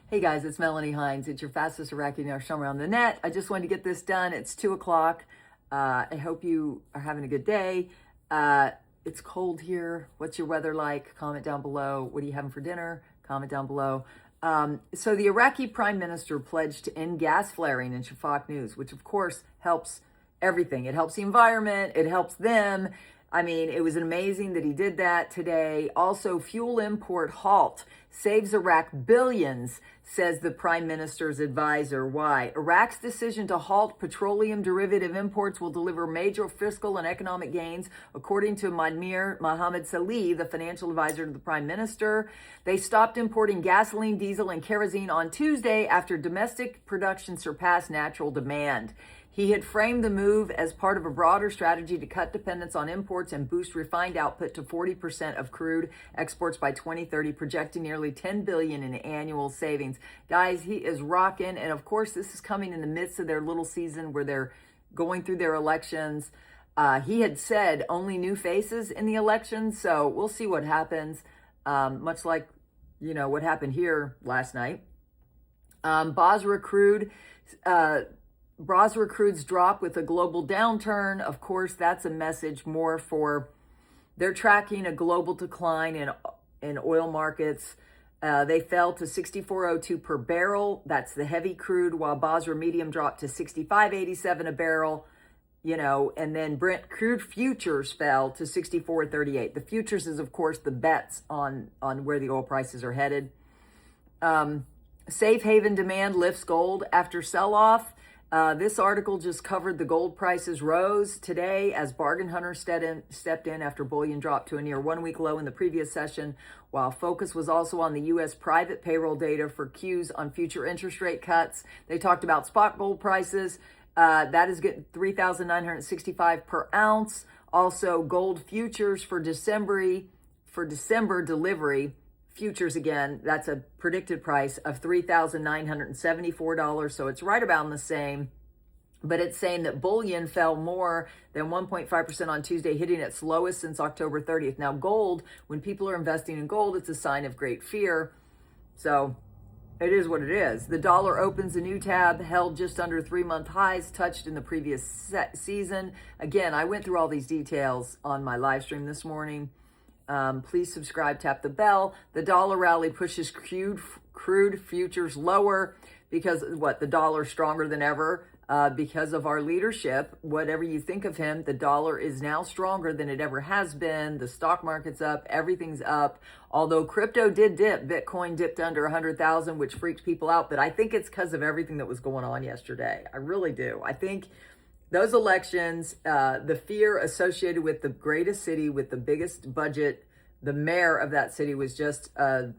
Hey guys, it's Melanie Hinds. It's your fastest Iraqi dinar somewhere on the net. I just wanted to get this done. It's 2 o'clock. I hope you are having a good day. It's cold here. What's your weather like? Comment down below. What are you having for dinner? Comment down below. So the Iraqi prime minister pledged to end gas flaring in Shafaq News, which of course helps everything. It helps the environment. It helps them. I mean, it was amazing that he did that today. Also, fuel import halt saves Iraq billions, says the prime minister's advisor. Why? Iraq's decision to halt petroleum derivative imports will deliver major fiscal and economic gains, according to Madmir Mohammed Salih, the financial advisor to the prime minister. They stopped importing gasoline, diesel, and kerosene on Tuesday after domestic production surpassed natural demand. He had framed the move as part of a broader strategy to cut dependence on imports and boost refined output to 40% of crude exports by 2030, projecting nearly $10 billion in annual savings. Guys, he is rocking. And of course, this is coming in the midst of their little season where they're going through their elections. He had said only new faces in the elections. So we'll see what happens. Much like, what happened here last night. Basra crude's drop with a global downturn. Of course, that's a message more for, they're tracking a global decline in oil markets. They fell to 64.02 per barrel. That's the heavy crude, while Basra medium dropped to 65.87 a barrel, and then Brent crude futures fell to 64.38. The futures is, of course, the bets on where the oil prices are headed. Safe haven demand lifts gold after sell-off. This article just covered the gold prices rose today as bargain hunters stepped in after bullion dropped to a near 1-week low in the previous session, while focus was also on the U.S. private payroll data for cues on future interest rate cuts. They talked about spot gold prices. That is getting $3,965 per ounce. Also, gold futures for December delivery. Futures again, that's a predicted price of $3,974. So it's right about the same, but it's saying that bullion fell more than 1.5% on Tuesday, hitting its lowest since October 30th. Now gold, when people are investing in gold, it's a sign of great fear. So it is what it is. The dollar opens a new tab, held just under 3-month highs touched in the previous season. Again, I went through all these details on my live stream this morning. Please subscribe, tap the bell. The dollar rally pushes crude futures lower because the dollar's stronger than ever because of our leadership. Whatever you think of him, the dollar is now stronger than it ever has been. The stock market's up, everything's up. Although crypto did dip, Bitcoin dipped under 100,000, which freaked people out. But I think it's because of everything that was going on yesterday. I really do. I think those elections, the fear associated with the greatest city with the biggest budget, the mayor of that city was just, and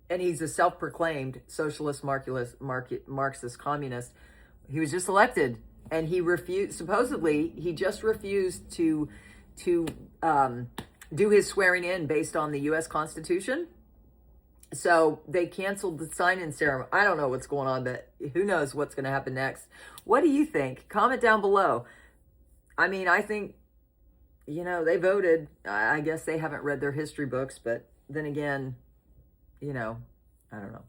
he's a self-proclaimed socialist, Marxist, communist. He was just elected, and he supposedly, he just refused to do his swearing in based on the U.S. Constitution. So they canceled the sign-in ceremony. I don't know what's going on, but who knows what's going to happen next. What do you think? Comment down below. I mean, I think, they voted. I guess they haven't read their history books, but then again, I don't know.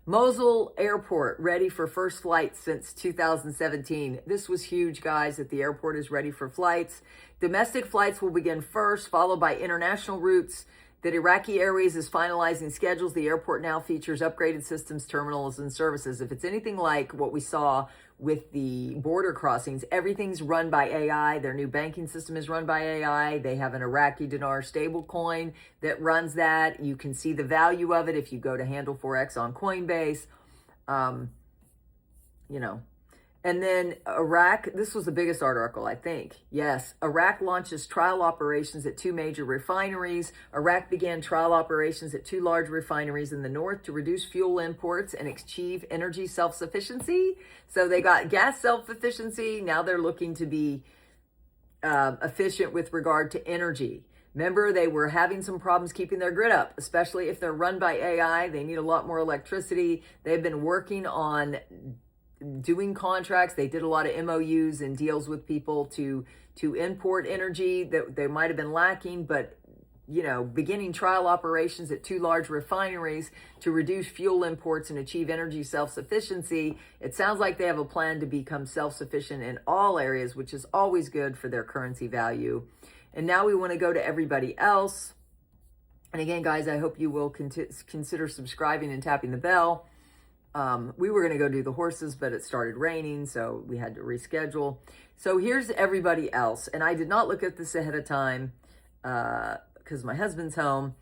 Mosul airport ready for first flight since 2017. This was huge, guys, that the airport is ready for flights. Domestic flights will begin first, followed by international routes. That Iraqi Airways is finalizing schedules. The airport now features upgraded systems, terminals, and services. If it's anything like what we saw with the border crossings, everything's run by AI. Their new banking system is run by AI. They have an Iraqi dinar stable coin that runs that. You can see the value of it if you go to handle forex on Coinbase. And then Iraq, this was the biggest article, I think. Yes, Iraq launches trial operations at 2 major refineries. Iraq began trial operations at 2 large refineries in the north to reduce fuel imports and achieve energy self-sufficiency. So they got gas self-sufficiency. Now they're looking to be efficient with regard to energy. Remember, they were having some problems keeping their grid up, especially if they're run by AI. They need a lot more electricity. They've been working on doing contracts. They did a lot of MOUs and deals with people to import energy that they might have been lacking, but beginning trial operations at 2 large refineries to reduce fuel imports and achieve energy self-sufficiency. It sounds like they have a plan to become self-sufficient in all areas, which is always good for their currency value. And now we want to go to everybody else. And again, guys, I hope you will consider subscribing and tapping the bell. We were going to go do the horses, but it started raining, so we had to reschedule. So here's everybody else. And I did not look at this ahead of time because my husband's home.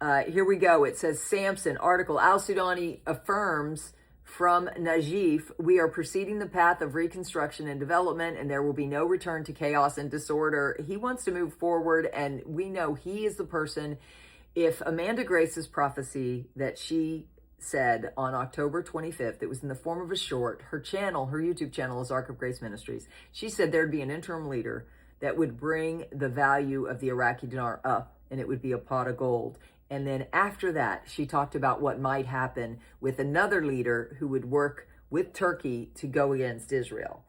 Here we go. It says Samson article, Al-Sudani affirms from Najif, we are proceeding the path of reconstruction and development, and there will be no return to chaos and disorder. He wants to move forward, and we know he is the person. If Amanda Grace's prophecy that she said on October 25th, it was in the form of a short, her YouTube channel is Ark of Grace Ministries. She said there'd be an interim leader that would bring the value of the Iraqi dinar up, and it would be a pot of gold. And then after that, she talked about what might happen with another leader who would work with Turkey to go against Israel.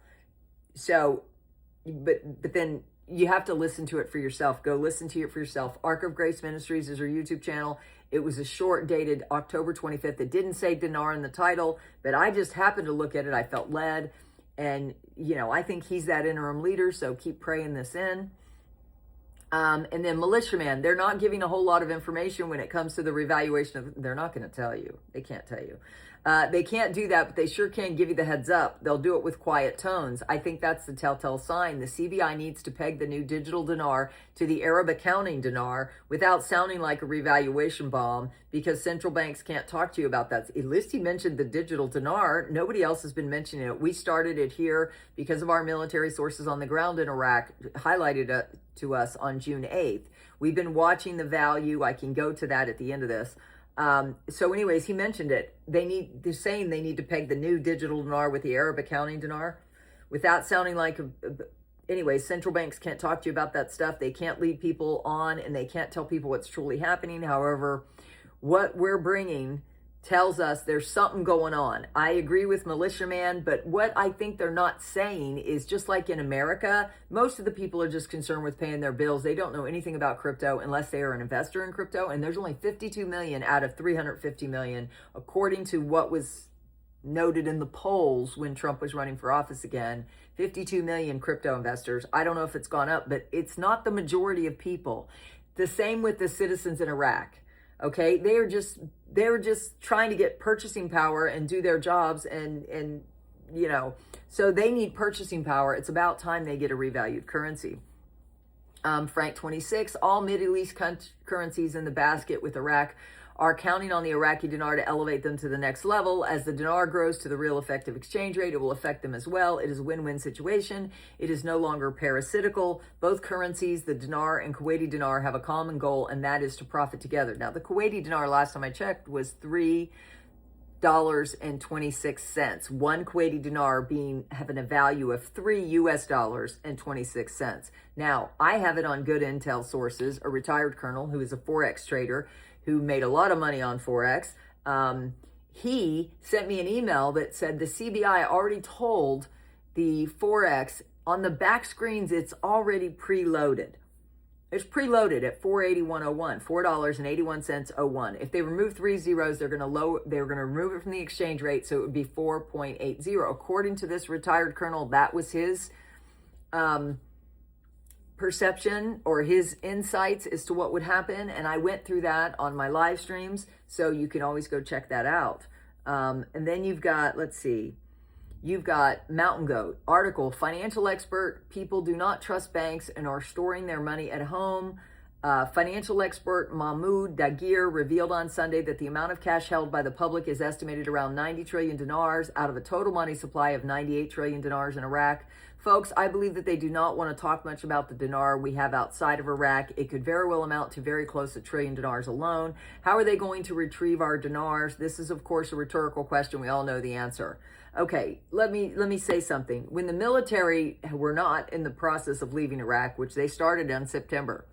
So, but then you have to listen to it for yourself. Go listen to it for yourself. Ark of Grace Ministries is her YouTube channel. It was a short dated October 25th. It didn't say dinar in the title, but I just happened to look at it. I felt led. And, I think he's that interim leader, so keep praying this in. And then militiaman, they're not giving a whole lot of information when it comes to the revaluation of, they're not going to tell you. They can't tell you. They can't do that, but they sure can give you the heads up. They'll do it with quiet tones. I think that's the telltale sign. The CBI needs to peg the new digital dinar to the Arab accounting dinar without sounding like a revaluation bomb, because central banks can't talk to you about that. At least he mentioned the digital dinar. Nobody else has been mentioning it. We started it here because of our military sources on the ground in Iraq, highlighted it to us on June 8th. We've been watching the value. I can go to that at the end of this. So anyways, he mentioned it. They're saying they need to peg the new digital dinar with the Arab accounting dinar without sounding like, anyways, central banks can't talk to you about that stuff. They can't lead people on, and they can't tell people what's truly happening. However, what we're bringing tells us there's something going on. I agree with militiaman, but what I think they're not saying is, just like in America, most of the people are just concerned with paying their bills. They don't know anything about crypto unless they are an investor in crypto. And there's only 52 million out of 350 million, according to what was noted in the polls when Trump was running for office again. 52 million crypto investors. I don't know if it's gone up, but it's not the majority of people. The same with the citizens in Iraq. Okay, they're just trying to get purchasing power and do their jobs, and so they need purchasing power. It's about time they get a revalued currency. Frank 26, all Middle East currencies in the basket with Iraq are counting on the Iraqi dinar to elevate them to the next level. As the dinar grows to the real effective exchange rate, it will affect them as well. It is a win-win situation. It is no longer parasitical. Both currencies, the dinar and Kuwaiti dinar, have a common goal, and that is to profit together. Now, the Kuwaiti dinar, last time I checked, was $3.26. One Kuwaiti dinar having a value of $3.26. Now, I have it on good intel sources, a retired colonel who is a forex trader who made a lot of money on forex. He sent me an email that said the CBI already told the forex on the back screens it's already preloaded. It's preloaded at $4.8101, $4.8101. If they remove 3 zeros, they're going to remove it from the exchange rate, so it would be 4.80. According to this retired colonel, that was his perception or his insights as to what would happen, and I went through that on my live streams, so you can always go check that out. And then you've got, you've got Mountain Goat article, financial expert, people do not trust banks and are storing their money at home. Financial expert Mahmoud Dagir revealed on Sunday that the amount of cash held by the public is estimated around 90 trillion dinars out of a total money supply of 98 trillion dinars in Iraq. Folks, I believe that they do not want to talk much about the dinar we have outside of Iraq. It could very well amount to very close to $1 trillion dinars alone. How are they going to retrieve our dinars? This is, of course, a rhetorical question. We all know the answer. Okay, let me say something. When the military were not in the process of leaving Iraq, which they started in September,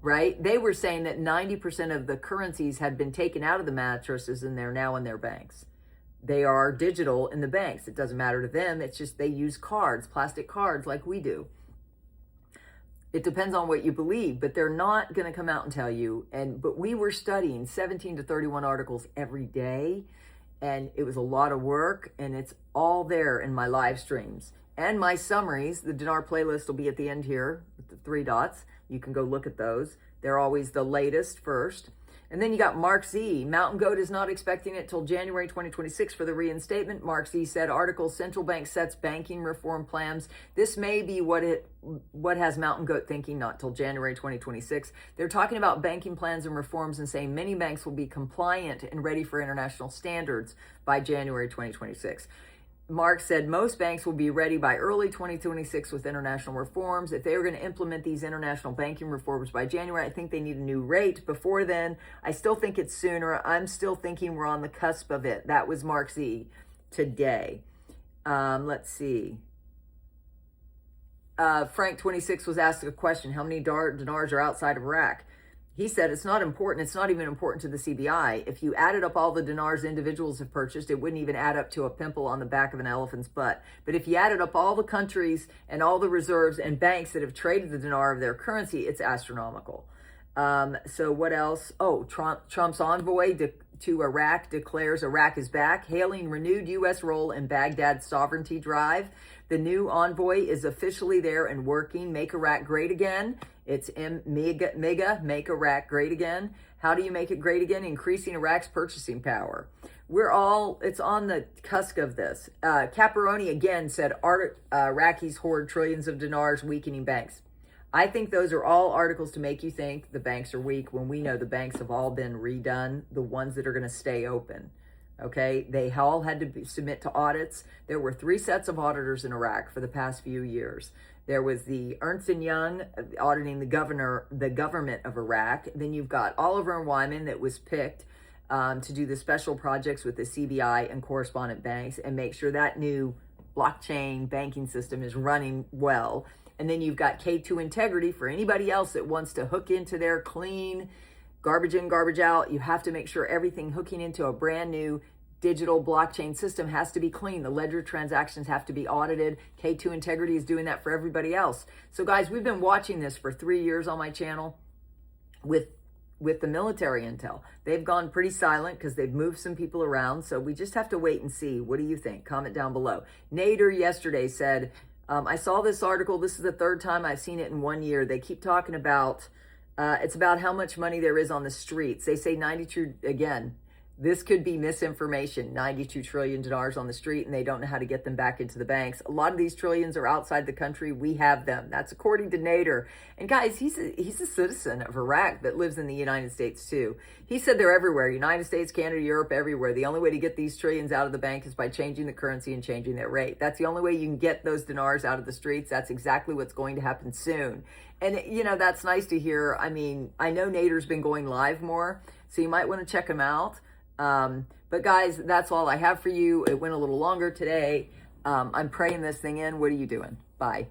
right? They were saying that 90% of the currencies had been taken out of the mattresses and they're now in their banks. They are digital in the banks. It doesn't matter to them. It's just they use cards, plastic cards like we do. It depends on what you believe, but they're not going to come out and tell you. But we were studying 17 to 31 articles every day, and it was a lot of work, and it's all there in my live streams and my summaries. The Dinar playlist will be at the end here with the 3 dots. You can go look at those. They're always the latest first. And then you got Mark Z. Mountain Goat is not expecting it till January 2026 for the reinstatement. Mark Z said, article, central bank sets banking reform plans. This may be what has Mountain Goat thinking, not till January 2026. They're talking about banking plans and reforms and saying many banks will be compliant and ready for international standards by January 2026. Mark said most banks will be ready by early 2026 with international reforms. If they were going to implement these international banking reforms by January, I think they need a new rate before then. I still think it's sooner. I'm still thinking we're on the cusp of it. That was Mark Z today. Let's see. Frank 26 was asked a question. How many dinars are outside of Iraq? He said it's not important. It's not even important to the CBI. If you added up all the dinars individuals have purchased, it wouldn't even add up to a pimple on the back of an elephant's butt. But if you added up all the countries and all the reserves and banks that have traded the dinar of their currency, it's astronomical. So what else? Oh, Trump's envoy to Iraq declares Iraq is back, hailing renewed U.S. role in Baghdad's sovereignty drive. The new envoy is officially there and working. Make Iraq great again. It's mega, make Iraq great again. How do you make it great again? Increasing Iraq's purchasing power. It's on the cusp of this. Caparoni again said, Iraqis hoard trillions of dinars, weakening banks. I think those are all articles to make you think the banks are weak when we know the banks have all been redone, the ones that are going to stay open. Okay, they all had to submit to audits. There were 3 sets of auditors in Iraq for the past few years. There was the Ernst & Young auditing the government of Iraq. Then you've got Oliver and Wyman that was picked to do the special projects with the CBI and correspondent banks and make sure that new blockchain banking system is running well. And then you've got K2 Integrity for anybody else that wants to hook into their clean, garbage in, garbage out. You have to make sure everything hooking into a brand new digital blockchain system has to be clean. The ledger transactions have to be audited. K2 Integrity is doing that for everybody else. So guys, we've been watching this for 3 years on my channel with the military intel. They've gone pretty silent because they've moved some people around. So we just have to wait and see. What do you think? Comment down below. Nader yesterday said, I saw this article. This is the 3rd time I've seen it in 1 year. They keep talking about, it's about how much money there is on the streets. They say 92, again, this could be misinformation, 92 trillion dinars on the street, and they don't know how to get them back into the banks. A lot of these trillions are outside the country. We have them. That's according to Nader. And guys, he's a citizen of Iraq that lives in the United States too. He said they're everywhere, United States, Canada, Europe, everywhere. The only way to get these trillions out of the bank is by changing the currency and changing their rate. That's the only way you can get those dinars out of the streets. That's exactly what's going to happen soon. And, you know, that's nice to hear. I mean, I know Nader's been going live more, so you might want to check him out. But guys, that's all I have for you. It went a little longer today. I'm praying this thing in. What are you doing? Bye.